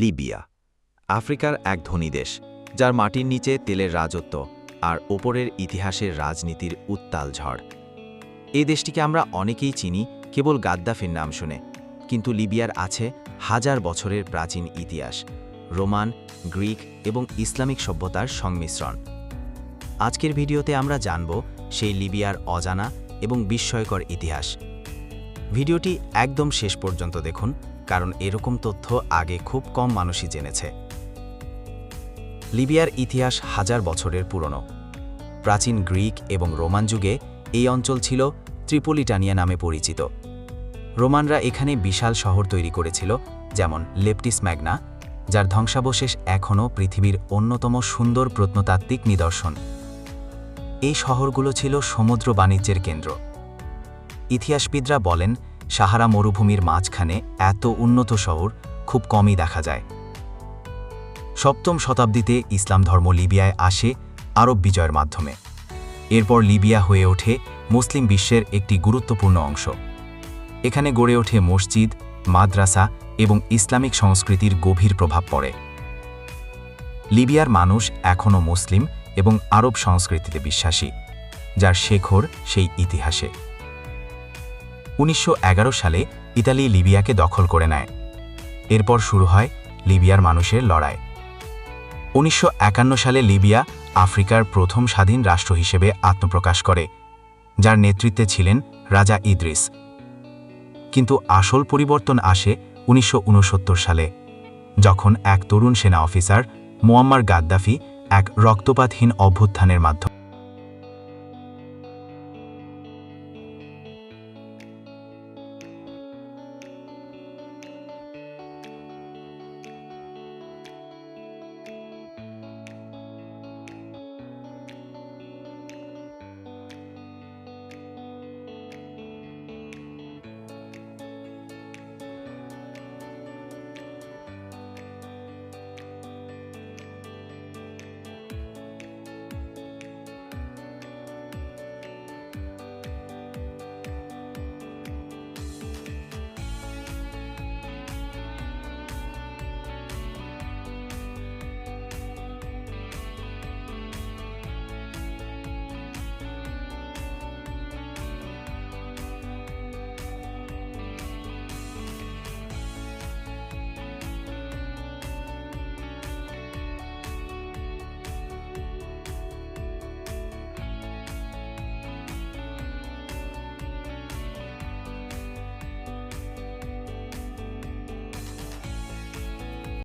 Libya আফ্রিকার এক ধনী দেশ, যার মাটির নিচে তেলের রাজত্ব আর ওপরের ইতিহাসের রাজনীতির উত্তাল ঝড়। এই দেশটিকে আমরা অনেকেই চিনি কেবল গাদ্দাফির নাম শুনে, কিন্তু লিবিয়ার আছে হাজার বছরের প্রাচীন ইতিহাস, রোমান, গ্রিক এবং ইসলামিক সভ্যতার সংমিশ্রণ। আজকের ভিডিওতে আমরা জানব সেই লিবিয়ার অজানা এবং বিস্ময়কর ইতিহাস। ভিডিওটি একদম শেষ পর্যন্ত দেখুন, কারণ এরকম তথ্য আগে খুব কম মানুষই জেনেছে। লিবিয়ার ইতিহাস হাজার বছরের পুরনো। প্রাচীন গ্রিক এবং রোমান যুগে এই অঞ্চল ছিল ত্রিপোলিটানিয়া নামে পরিচিত। রোমানরা এখানে বিশাল শহর তৈরি করেছিল, যেমন লেপটিস ম্যাগনা, যার ধ্বংসাবশেষ এখনও পৃথিবীর অন্যতম সুন্দর প্রত্নতাত্ত্বিক নিদর্শন। এই শহরগুলো ছিল সমুদ্র বাণিজ্যের কেন্দ্র। ইতিহাসবিদরা বলেন, সাহারা মরুভূমির মাঝখানে এত উন্নত শহর খুব কমই দেখা যায়। সপ্তম শতাব্দীতে ইসলাম ধর্ম লিবিয়ায় আসে আরব বিজয়ের মাধ্যমে। এরপর লিবিয়া হয়ে ওঠে মুসলিম বিশ্বের একটি গুরুত্বপূর্ণ অংশ। এখানে গড়ে ওঠে মসজিদ, মাদ্রাসা এবং ইসলামিক সংস্কৃতির গভীর প্রভাব পড়ে। লিবিয়ার মানুষ এখনও মুসলিম এবং আরব সংস্কৃতিতে বিশ্বাসী, যার শেকড় সেই ইতিহাসে। 1911 সালে ইতালি লিবিয়াকে দখল করে নেয়। এরপর শুরু হয় লিবিয়ার মানুষের লড়াই। 1951 সালে লিবিয়া আফ্রিকার প্রথম স্বাধীন রাষ্ট্র হিসেবে আত্মপ্রকাশ করে, যার নেতৃত্বে ছিলেন রাজা ইদ্রিস। কিন্তু আসল পরিবর্তন আসে 1969 সালে, যখন এক তরুণ সেনা অফিসার মুয়াম্মার গাদ্দাফি এক রক্তপাতহীন অভ্যুত্থানের মাধ্যমে